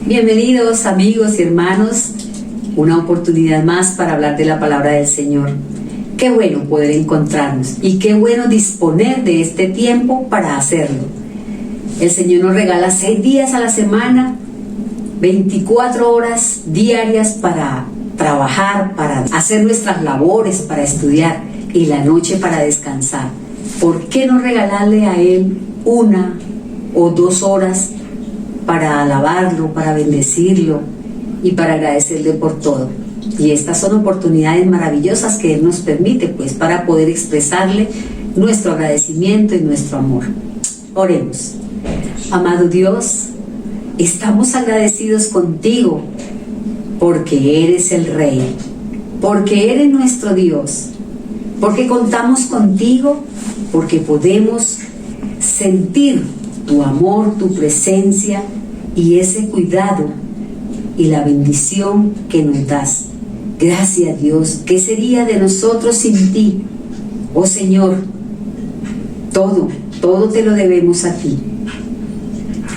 Bienvenidos amigos y hermanos, una oportunidad más para hablar de la palabra del Señor. Qué bueno poder encontrarnos y qué bueno disponer de este tiempo para hacerlo. El Señor nos regala 6 días a la semana, 24 horas diarias para trabajar, para hacer nuestras labores, para estudiar y la noche para descansar. ¿Por qué no regalarle a Él 1 o 2 horas para alabarlo, para bendecirlo y para agradecerle por todo? Y estas son oportunidades maravillosas que Él nos permite, pues, para poder expresarle nuestro agradecimiento y nuestro amor. Oremos. Amado Dios, estamos agradecidos contigo porque eres el Rey, porque eres nuestro Dios, porque contamos contigo, porque podemos sentir tu amor, tu presencia y ese cuidado y la bendición que nos das. Gracias, Dios. ¿Qué sería de nosotros sin ti? Oh Señor, todo te lo debemos a ti.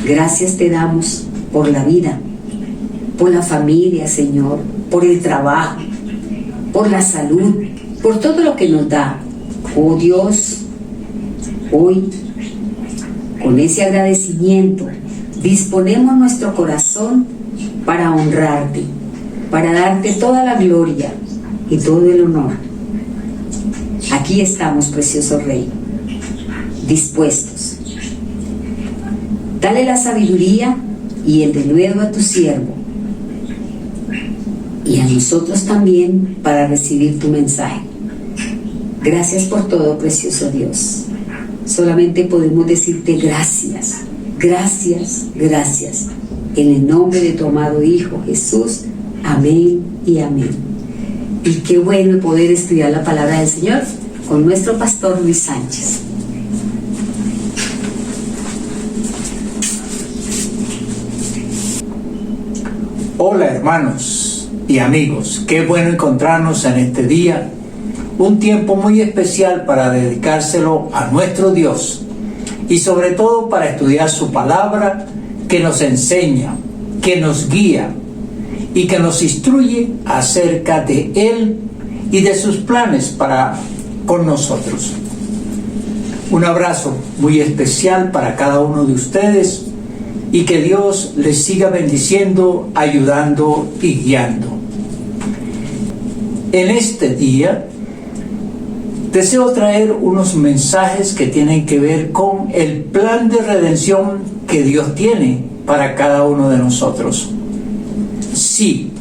Gracias te damos por la vida, por la familia, Señor, por el trabajo, por la salud, por todo lo que nos da. Oh Dios, hoy, con ese agradecimiento, disponemos nuestro corazón para honrarte, para darte toda la gloria y todo el honor. Aquí estamos, precioso Rey, dispuestos. Dale la sabiduría y el denuedo a tu siervo y a nosotros también para recibir tu mensaje. Gracias por todo, precioso Dios. Solamente podemos decirte gracias, gracias, gracias. En el nombre de tu amado Hijo Jesús. Amén y amén. Y qué bueno poder estudiar la palabra del Señor con nuestro pastor Luis Sánchez. Hola hermanos y amigos, qué bueno encontrarnos en este día, un tiempo muy especial para dedicárselo a nuestro Dios y sobre todo para estudiar su palabra que nos enseña, que nos guía y que nos instruye acerca de Él y de sus planes con nosotros. Un abrazo muy especial para cada uno de ustedes y que Dios les siga bendiciendo, ayudando y guiando. En este día deseo traer unos mensajes que tienen que ver con el plan de redención que Dios tiene para cada uno de nosotros. Sí,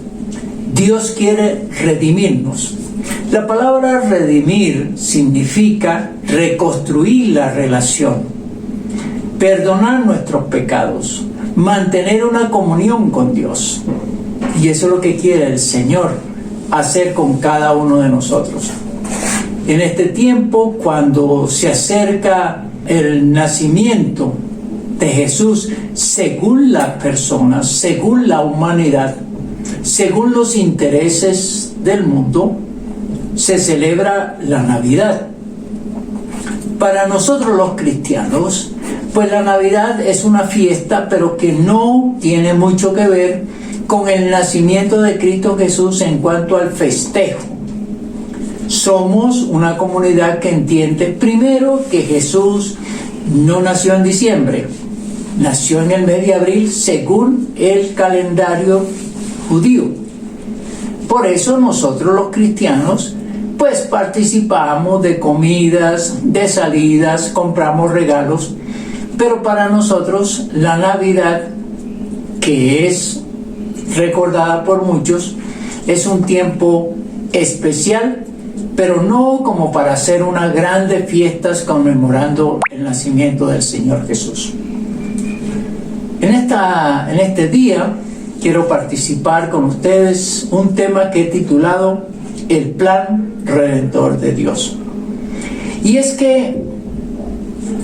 Dios quiere redimirnos. La palabra redimir significa reconstruir la relación, perdonar nuestros pecados, mantener una comunión con Dios. Y eso es lo que quiere el Señor hacer con cada uno de nosotros. En este tiempo, cuando se acerca el nacimiento de Jesús, según las personas, según la humanidad, según los intereses del mundo, se celebra la Navidad. Para nosotros los cristianos, pues la Navidad es una fiesta, pero que no tiene mucho que ver con el nacimiento de Cristo Jesús en cuanto al festejo. Somos una comunidad que entiende primero que Jesús no nació en diciembre, nació en el mes de abril según el calendario judío. Por eso nosotros los cristianos pues participamos de comidas, de salidas, compramos regalos, pero para nosotros la Navidad, que es recordada por muchos, es un tiempo especial, pero no como para hacer unas grandes fiestas conmemorando el nacimiento del Señor Jesús. En este día quiero participar con ustedes un tema que he titulado El Plan Redentor de Dios. Y es que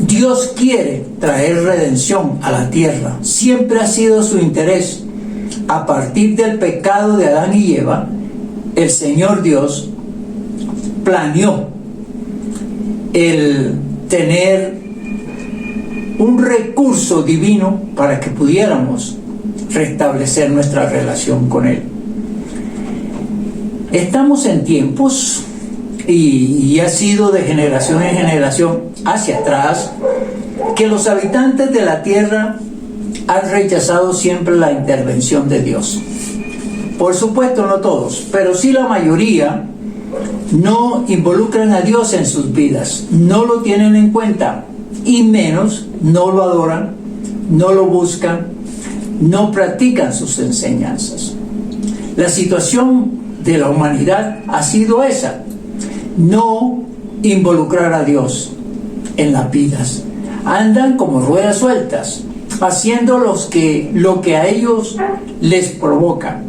Dios quiere traer redención a la tierra. Siempre ha sido su interés. A partir del pecado de Adán y Eva, el Señor Dios planeó el tener un recurso divino para que pudiéramos restablecer nuestra relación con Él. Estamos en tiempos, y ha sido de generación en generación hacia atrás, que los habitantes de la tierra han rechazado siempre la intervención de Dios. Por supuesto, no todos, pero sí la mayoría no involucran a Dios en sus vidas, no lo tienen en cuenta, y menos no lo adoran, no lo buscan, no practican sus enseñanzas. La situación de la humanidad ha sido esa: no involucrar a Dios en las vidas. Andan como ruedas sueltas, haciendo lo que a ellos les provoca.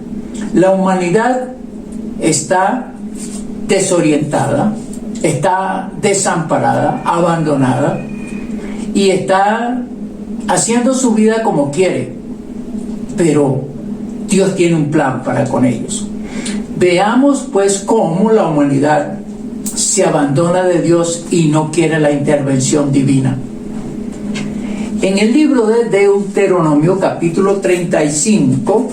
La humanidad está desorientada, está desamparada, abandonada, y está haciendo su vida como quiere, pero Dios tiene un plan para con ellos. Veamos pues cómo la humanidad se abandona de Dios y no quiere la intervención divina. En el libro de Deuteronomio capítulo 35,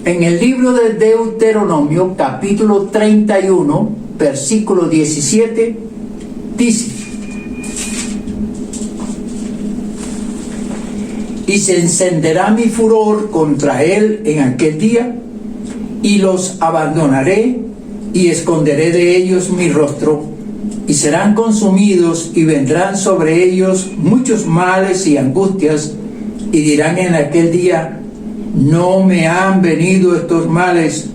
en el libro de Deuteronomio capítulo 31, versículo 17, dice: y se encenderá mi furor contra él en aquel día, y los abandonaré, y esconderé de ellos mi rostro, y serán consumidos, y vendrán sobre ellos muchos males y angustias, y dirán en aquel día: no me han venido estos males,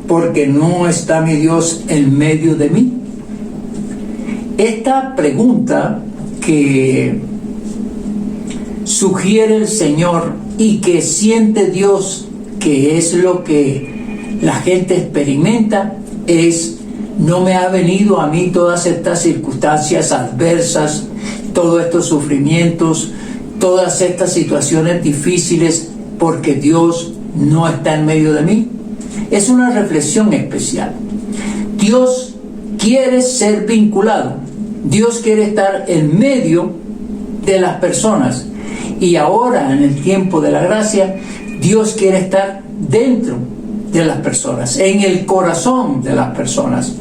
porque no está mi Dios en medio de mí. Esta pregunta que sugiere el Señor y que siente Dios, que es lo que la gente experimenta, es: no me ha venido a mí todas estas circunstancias adversas, todos estos sufrimientos, todas estas situaciones difíciles, porque Dios no está en medio de mí. Es una reflexión especial. Dios quiere ser vinculado, Dios quiere estar en medio de las personas, y ahora en el tiempo de la gracia, Dios quiere estar dentro de las personas, en el corazón de las personas.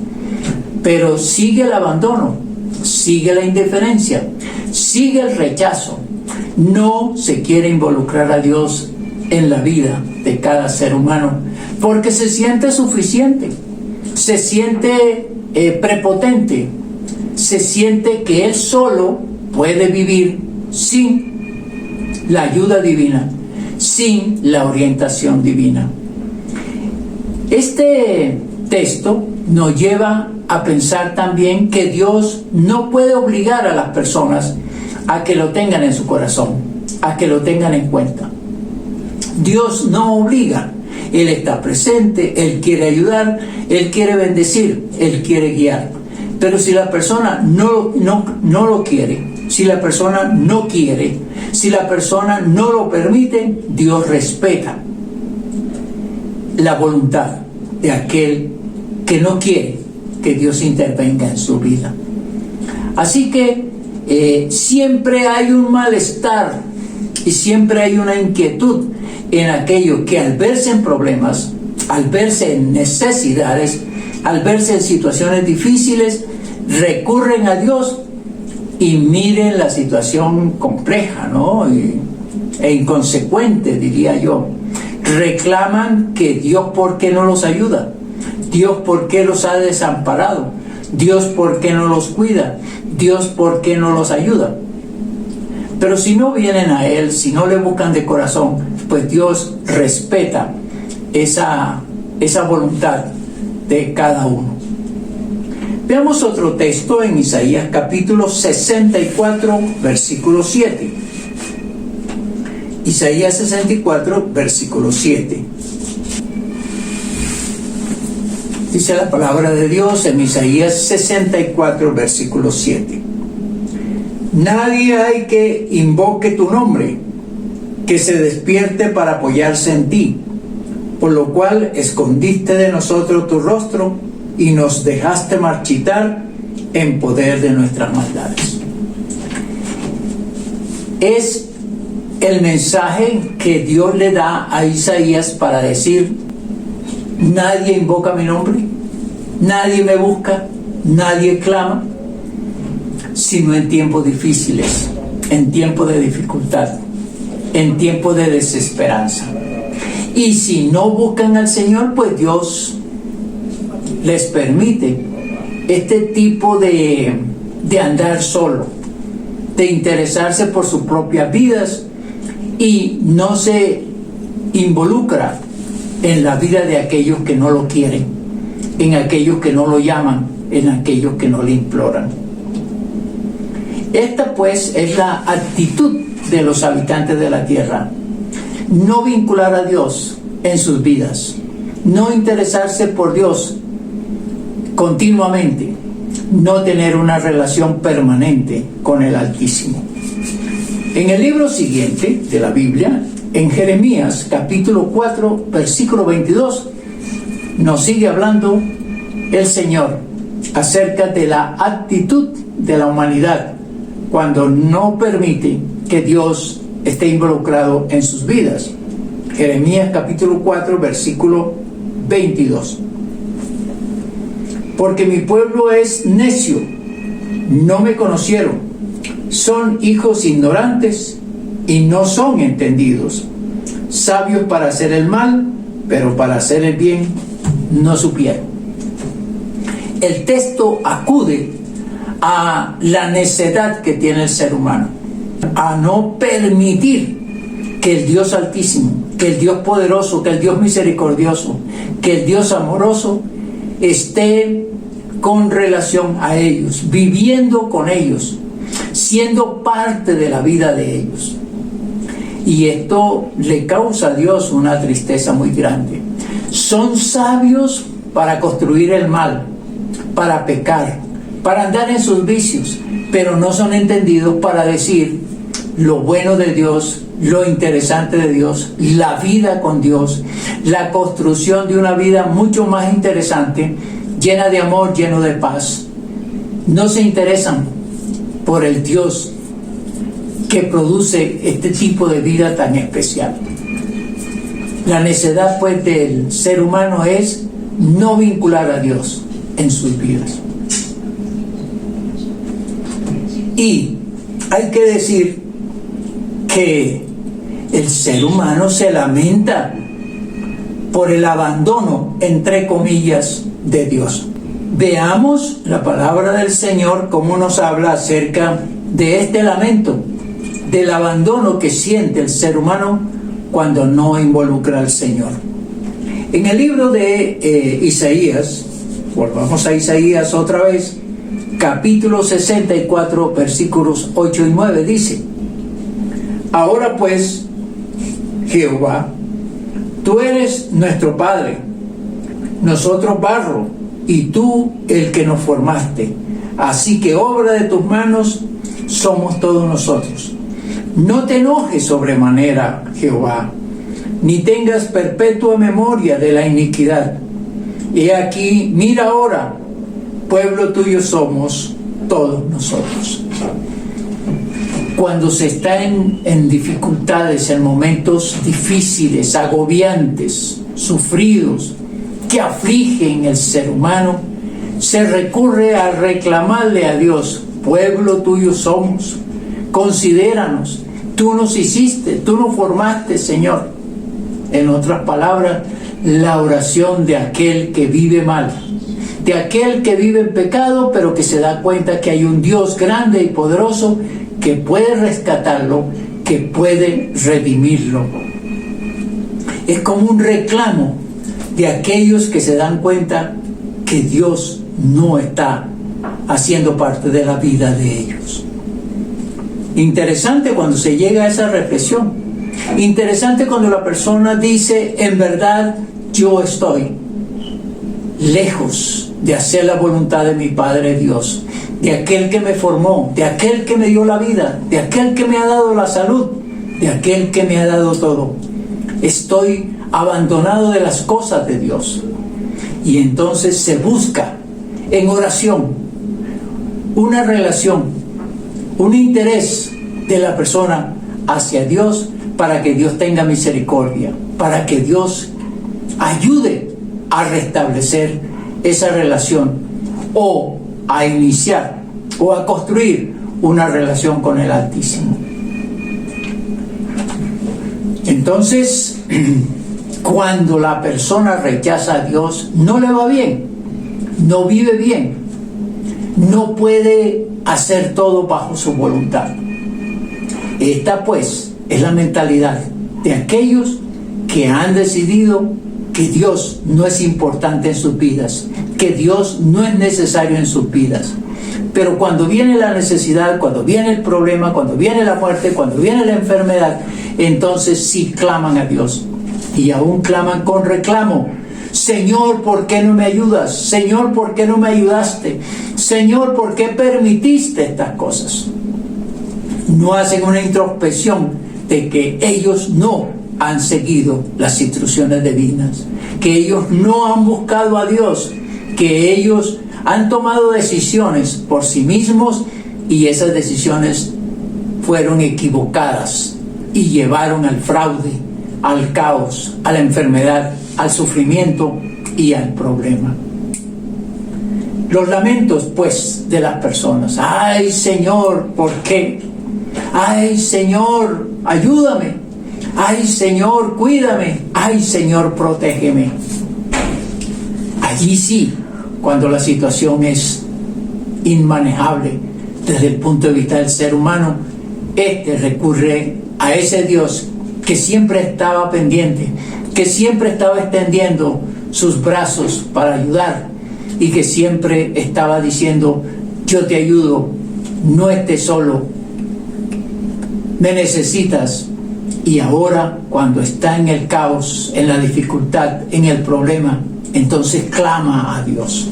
Pero sigue el abandono, sigue la indiferencia, sigue el rechazo. No se quiere involucrar a Dios en la vida de cada ser humano, porque se siente suficiente, se siente prepotente, se siente que él solo puede vivir sin la ayuda divina, sin la orientación divina. Este texto nos lleva a pensar también que Dios no puede obligar a las personas a que lo tengan en su corazón, a que lo tengan en cuenta. Dios no obliga, Él está presente, Él quiere ayudar, Él quiere bendecir, Él quiere guiar. Pero si la persona no lo quiere, si la persona no quiere, si la persona no lo permite, Dios respeta la voluntad de aquel que no quiere que Dios intervenga en su vida. Así que siempre hay un malestar y siempre hay una inquietud en aquello que, al verse en problemas, al verse en necesidades, al verse en situaciones difíciles, recurren a Dios y miren la situación compleja, ¿no? E inconsecuente, diría yo. Reclaman que Dios, ¿por qué no los ayuda? Dios, ¿por qué los ha desamparado? Dios, ¿por qué no los cuida? Dios, ¿por qué no los ayuda? Pero si no vienen a Él, si no le buscan de corazón, pues Dios respeta esa voluntad de cada uno. Veamos otro texto en Isaías capítulo 64, versículo 7. Isaías 64, versículo 7. Dice la palabra de Dios en Isaías 64, versículo 7. Nadie hay que invoque tu nombre, que se despierte para apoyarse en ti, por lo cual escondiste de nosotros tu rostro y nos dejaste marchitar en poder de nuestras maldades. Es el mensaje que Dios le da a Isaías para decir: nadie invoca mi nombre, nadie me busca, nadie clama, sino en tiempos difíciles, en tiempos de dificultad, en tiempos de desesperanza. Y si no buscan al Señor, pues Dios les permite este tipo de andar solo, de interesarse por sus propias vidas, y no se involucra en la vida de aquellos que no lo quieren, en aquellos que no lo llaman, en aquellos que no le imploran. Esta pues es la actitud de los habitantes de la tierra: no vincular a Dios en sus vidas, no interesarse por Dios continuamente, no tener una relación permanente con el Altísimo. En el libro siguiente de la Biblia, en Jeremías capítulo 4 versículo 22, nos sigue hablando el Señor acerca de la actitud de la humanidad cuando no permite que Dios esté involucrado en sus vidas. Jeremías capítulo 4 versículo 22. Porque mi pueblo es necio, no me conocieron, son hijos ignorantes y no son entendidos, sabios para hacer el mal, pero para hacer el bien no supieron. El texto acude a la necedad que tiene el ser humano, a no permitir que el Dios Altísimo, que el Dios poderoso, que el Dios misericordioso, que el Dios amoroso esté con relación a ellos, viviendo con ellos, siendo parte de la vida de ellos. Y esto le causa a Dios una tristeza muy grande. Son sabios para construir el mal, para pecar, para andar en sus vicios, pero no son entendidos para decir lo bueno de Dios, lo interesante de Dios, la vida con Dios, la construcción de una vida mucho más interesante, llena de amor, lleno de paz. No se interesan por el Dios que produce este tipo de vida tan especial. La necedad pues del ser humano es no vincular a Dios en sus vidas. Y hay que decir que el ser humano se lamenta por el abandono, entre comillas, de Dios. Veamos la palabra del Señor cómo nos habla acerca de este lamento, del abandono que siente el ser humano cuando no involucra al Señor. En el libro de Isaías, volvamos a Isaías otra vez, capítulo 64, versículos 8 y 9, dice: ahora pues, Jehová, tú eres nuestro Padre, nosotros barro, y tú el que nos formaste. Así que obra de tus manos somos todos nosotros. No te enojes sobremanera, Jehová, ni tengas perpetua memoria de la iniquidad. He aquí, mira ahora, pueblo tuyo somos todos nosotros. Cuando se está en dificultades, en momentos difíciles, agobiantes, sufridos, que afligen el ser humano, se recurre a reclamarle a Dios: pueblo tuyo somos, considéranos, tú nos hiciste, tú nos formaste, Señor. En otras palabras, la oración de aquel que vive mal, de aquel que vive en pecado, pero que se da cuenta que hay un Dios grande y poderoso que puede rescatarlo, que puede redimirlo. Es como un reclamo de aquellos que se dan cuenta que Dios no está haciendo parte de la vida de ellos. Interesante cuando se llega a esa reflexión. Interesante cuando la persona dice: en verdad yo estoy lejos de hacer la voluntad de mi Padre Dios, de aquel que me formó, de aquel que me dio la vida, de aquel que me ha dado la salud, de aquel que me ha dado todo. Estoy abandonado de las cosas de Dios. Y entonces se busca en oración una relación, un interés de la persona hacia Dios para que Dios tenga misericordia, para que Dios ayude a restablecer esa relación o a iniciar o a construir una relación con el Altísimo. Entonces, cuando la persona rechaza a Dios, no le va bien, no vive bien, no puede hacer todo bajo su voluntad. Esta pues es la mentalidad de aquellos que han decidido que Dios no es importante en sus vidas, que Dios no es necesario en sus vidas. Pero cuando viene la necesidad, cuando viene el problema, cuando viene la muerte, cuando viene la enfermedad, entonces sí claman a Dios. Y aún claman con reclamo. Señor, ¿por qué no me ayudas? Señor, ¿por qué no me ayudaste? Señor, ¿por qué permitiste estas cosas? No hacen una introspección de que ellos no han seguido las instrucciones divinas, que ellos no han buscado a Dios, que ellos han tomado decisiones por sí mismos y esas decisiones fueron equivocadas y llevaron al fraude, al caos, a la enfermedad, al sufrimiento y al problema. Los lamentos, pues, de las personas. ¡Ay, Señor! ¿Por qué? ¡Ay, Señor! ¡Ayúdame! ¡Ay, Señor! ¡Cuídame! ¡Ay, Señor! ¡Protégeme! Allí sí, cuando la situación es inmanejable desde el punto de vista del ser humano, recurre a ese Dios que siempre estaba pendiente, que siempre estaba extendiendo sus brazos para ayudar y que siempre estaba diciendo: yo te ayudo, no estés solo, me necesitas. Y ahora, cuando está en el caos, en la dificultad, en el problema, entonces clama a Dios.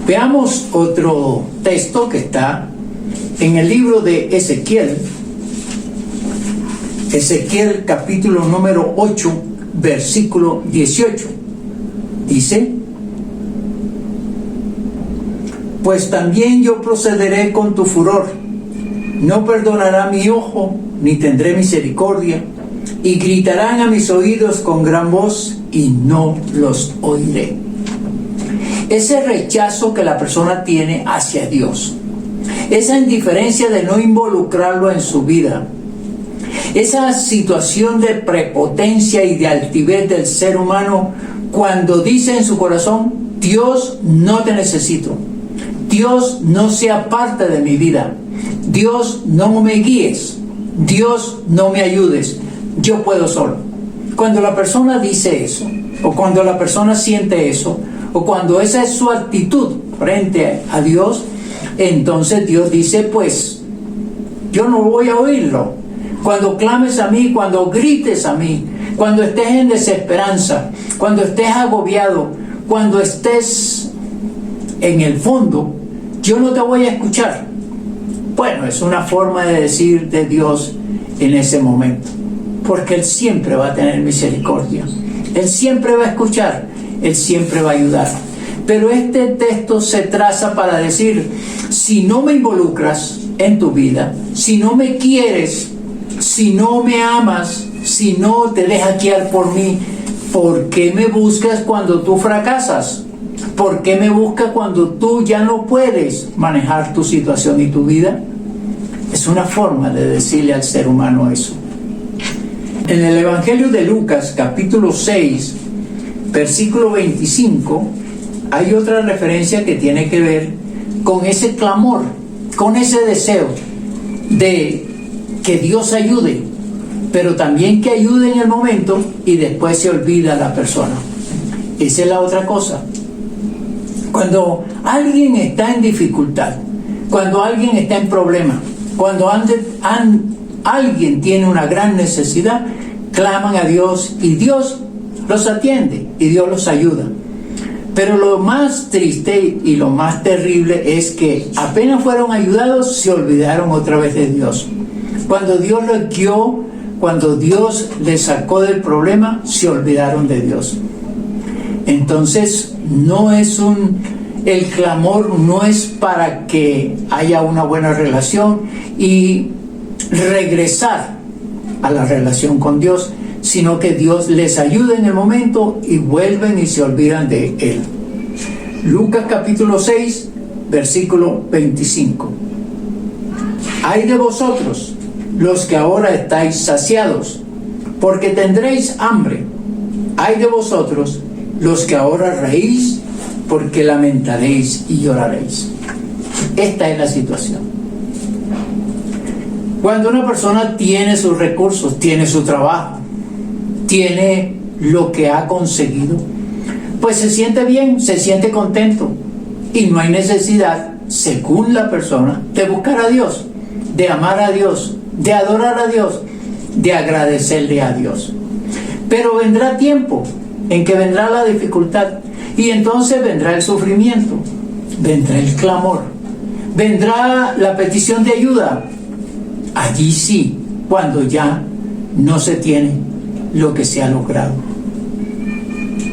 Veamos otro texto que está en el libro de Ezequiel. Ezequiel capítulo número 8, versículo 18. Dice: pues también yo procederé con tu furor, no perdonará mi ojo, ni tendré misericordia, y gritarán a mis oídos con gran voz, y no los oiré. Ese rechazo que la persona tiene hacia Dios, esa indiferencia de no involucrarlo en su vida, esa situación de prepotencia y de altivez del ser humano cuando dice en su corazón: Dios, no te necesito, Dios, no sea parte de mi vida, Dios, no me guíes, Dios, no me ayudes, yo puedo solo. Cuando la persona dice eso, o cuando la persona siente eso, o cuando esa es su actitud frente a Dios, entonces Dios dice: pues yo no voy a oírlo. Cuando clames a mí, cuando grites a mí, cuando estés en desesperanza, cuando estés agobiado, cuando estés en el fondo, yo no te voy a escuchar. Bueno, es una forma de decir de Dios en ese momento, porque Él siempre va a tener misericordia, Él siempre va a escuchar, Él siempre va a ayudar. Pero este texto se traza para decir: si no me involucras en tu vida, si no me quieres, si no me amas, si no te dejas guiar por mí, ¿por qué me buscas cuando tú fracasas? ¿Por qué me buscas cuando tú ya no puedes manejar tu situación y tu vida? Es una forma de decirle al ser humano eso. En el Evangelio de Lucas, capítulo 6, versículo 25, hay otra referencia que tiene que ver con ese clamor, con ese deseo de que Dios ayude, pero también que ayude en el momento y después se olvida la persona. Esa es la otra cosa. Cuando alguien está en dificultad, cuando alguien está en problema, cuando alguien tiene una gran necesidad, claman a Dios y Dios los atiende y Dios los ayuda. Pero lo más triste y lo más terrible es que apenas fueron ayudados, se olvidaron otra vez de Dios. Cuando Dios los guió, cuando Dios les sacó del problema, se olvidaron de Dios. Entonces, el clamor no es para que haya una buena relación y regresar a la relación con Dios, sino que Dios les ayuda en el momento y vuelven y se olvidan de Él. Lucas capítulo 6, versículo 25. Ay de vosotros, los que ahora estáis saciados, porque tendréis hambre. Ay de vosotros, los que ahora reís, porque lamentaréis y lloraréis. Esta es la situación. Cuando una persona tiene sus recursos, tiene su trabajo, tiene lo que ha conseguido, pues se siente bien, se siente contento, y no hay necesidad, según la persona, de buscar a Dios, de amar a Dios, de adorar a Dios, de agradecerle a Dios. Pero vendrá tiempo en que vendrá la dificultad, y entonces vendrá el sufrimiento, vendrá el clamor, vendrá la petición de ayuda. Allí sí, cuando ya no se tiene lo que se ha logrado.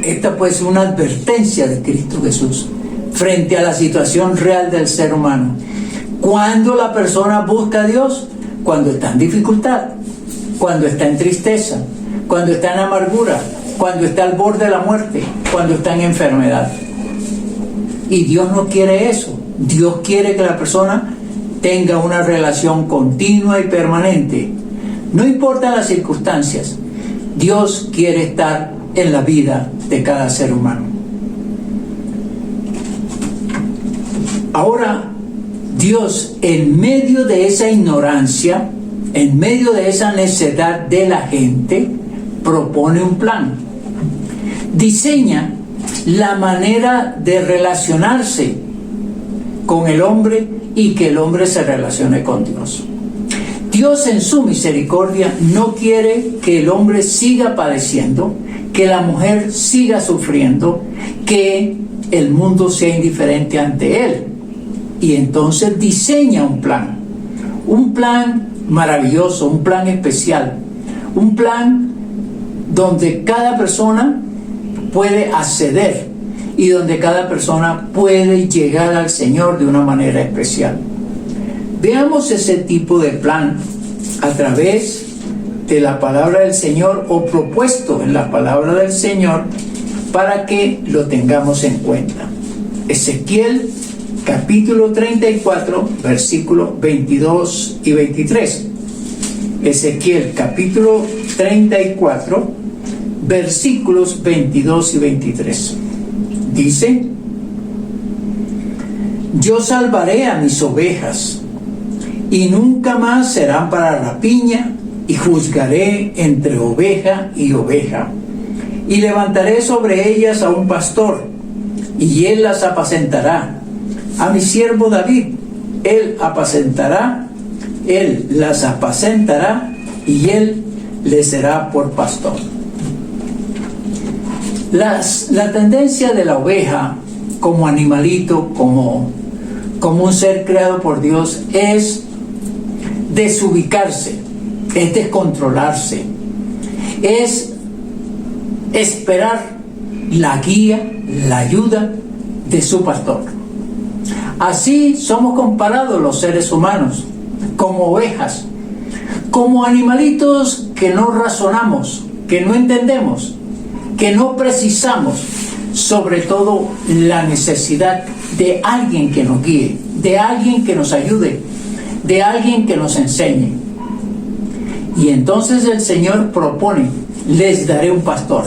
Esta pues es una advertencia de Cristo Jesús frente a la situación real del ser humano. Cuando la persona busca a Dios, cuando está en dificultad, cuando está en tristeza, cuando está en amargura, cuando está al borde de la muerte, cuando está en enfermedad. Y Dios no quiere eso. Dios quiere que la persona tenga una relación continua y permanente. No importan las circunstancias, Dios quiere estar en la vida de cada ser humano. Ahora, Dios, en medio de esa ignorancia, en medio de esa necedad de la gente, propone un plan. Diseña la manera de relacionarse con el hombre y que el hombre se relacione con Dios. Dios en su misericordia no quiere que el hombre siga padeciendo, que la mujer siga sufriendo, que el mundo sea indiferente ante él. Y entonces diseña un plan maravilloso, un plan especial, un plan donde cada persona puede acceder y donde cada persona puede llegar al Señor de una manera especial. Veamos ese tipo de plan a través de la palabra del Señor, o propuesto en la palabra del Señor, para que lo tengamos en cuenta. Ezequiel capítulo 34, versículos 22 y 23. Ezequiel capítulo 34, versículos 22 y 23. Dice: yo salvaré a mis ovejas, y nunca más serán para rapiña, y juzgaré entre oveja y oveja, y levantaré sobre ellas a un pastor, y él las apacentará. A mi siervo David, él las apacentará, y él les será por pastor. La tendencia de la oveja como animalito, como un ser creado por Dios, es desubicarse, es descontrolarse, es esperar la guía, la ayuda de su pastor. Así somos comparados los seres humanos, como ovejas, como animalitos que no razonamos, que no entendemos, que no precisamos, sobre todo la necesidad de alguien que nos guíe, de alguien que nos ayude, de alguien que nos enseñe. Y entonces el Señor propone: les daré un pastor,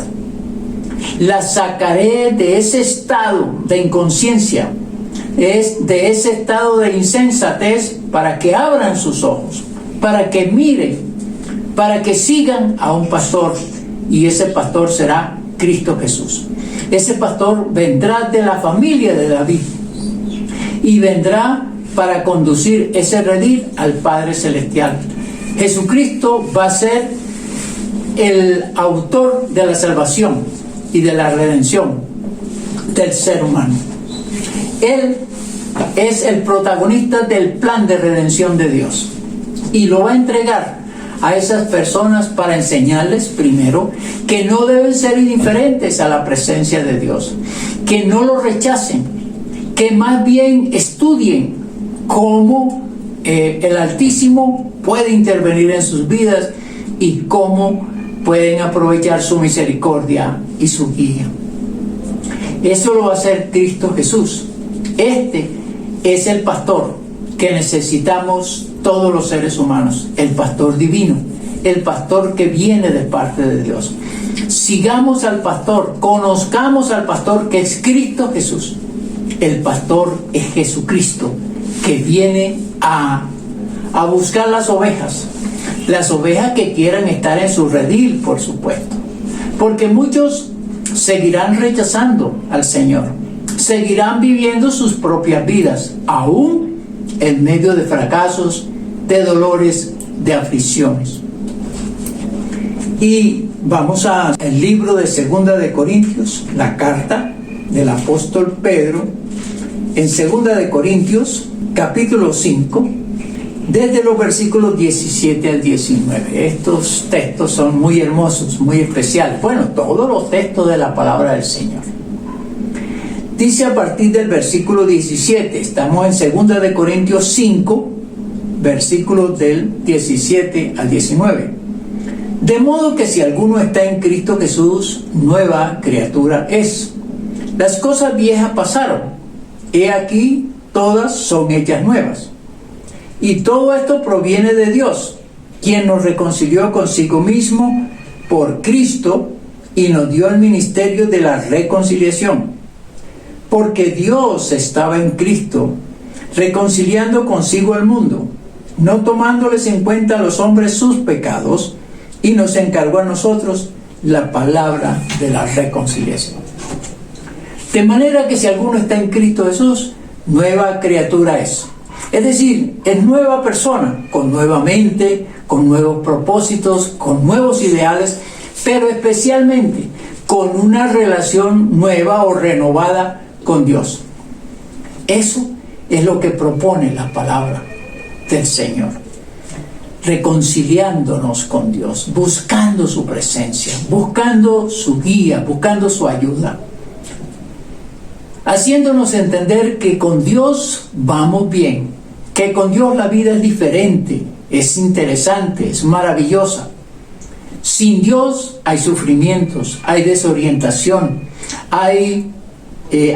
las sacaré de ese estado de inconsciencia, de ese estado de insensatez, para que abran sus ojos, para que miren, para que sigan a un pastor, y ese pastor será Cristo Jesús. Ese pastor vendrá de la familia de David y vendrá para conducir ese redil al Padre Celestial. Jesucristo va a ser el autor de la salvación y de la redención del ser humano. Él es el protagonista del plan de redención de Dios, y lo va a entregar a esas personas para enseñarles, primero, que no deben ser indiferentes a la presencia de Dios, que no lo rechacen, que más bien estudien cómo el Altísimo puede intervenir en sus vidas y cómo pueden aprovechar su misericordia y su guía. Eso lo va a hacer Cristo Jesús. Este es el pastor que necesitamos todos los seres humanos, el pastor divino, el pastor que viene de parte de Dios. Sigamos al pastor, conozcamos al pastor que es Cristo Jesús. El pastor es Jesucristo, que viene a buscar las ovejas que quieran estar en su redil, por supuesto, porque muchos seguirán rechazando al Señor, seguirán viviendo sus propias vidas, aún en medio de fracasos, de dolores, de aflicciones. Y vamos al libro de Segunda de Corintios, la carta del apóstol Pedro, en Segunda de Corintios, capítulo 5, desde los versículos 17 al 19. Estos textos son muy hermosos, muy especiales. Bueno, todos los textos de la palabra del Señor. Dice a partir del versículo 17, estamos en Segunda de Corintios 5, versículos del 17 al 19. De modo que si alguno está en Cristo Jesús, nueva criatura es. Las cosas viejas pasaron, he aquí todas son hechas nuevas. Y todo esto proviene de Dios, quien nos reconcilió consigo mismo por Cristo y nos dio el ministerio de la reconciliación. Porque Dios estaba en Cristo, reconciliando consigo al mundo, no tomándoles en cuenta a los hombres sus pecados, y nos encargó a nosotros la palabra de la reconciliación. De manera que si alguno está en Cristo Jesús, nueva criatura es. Es decir, es nueva persona, con nueva mente, con nuevos propósitos, con nuevos ideales, pero especialmente con una relación nueva o renovada con Dios. Eso es lo que propone la palabra del Señor. Reconciliándonos con Dios, buscando su presencia, buscando su guía, buscando su ayuda, haciéndonos entender que con Dios vamos bien, que con Dios la vida es diferente, es interesante, es maravillosa. Sin Dios hay sufrimientos, hay desorientación, hay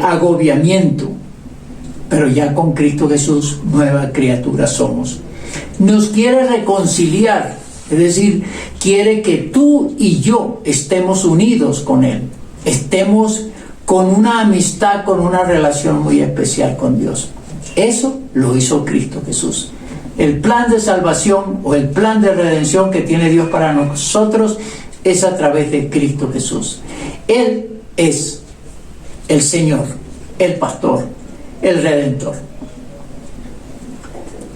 agobiamiento, pero ya con Cristo Jesús nueva criatura somos. Nos quiere reconciliar, es decir, quiere que tú y yo estemos unidos con Él, estemos con una amistad, con una relación muy especial con Dios. Eso lo hizo Cristo Jesús. El plan de salvación o el plan de redención que tiene Dios para nosotros es a través de Cristo Jesús. Él es el Señor, el pastor, el Redentor.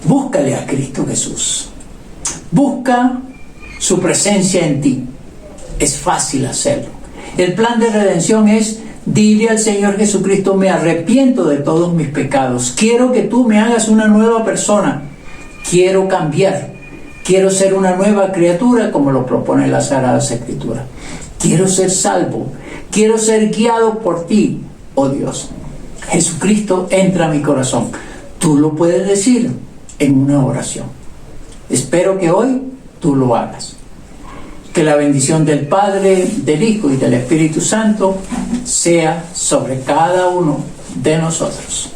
Búscale a Cristo Jesús. Busca su presencia en ti. Es fácil hacerlo. El plan de redención es: dile al Señor Jesucristo, me arrepiento de todos mis pecados. Quiero que tú me hagas una nueva persona. Quiero cambiar. Quiero ser una nueva criatura, como lo propone la Sagrada Escritura. Quiero ser salvo. Quiero ser guiado por ti, oh Dios. Jesucristo, entra a mi corazón. Tú lo puedes decir en una oración. Espero que hoy tú lo hagas. Que la bendición del Padre, del Hijo y del Espíritu Santo sea sobre cada uno de nosotros.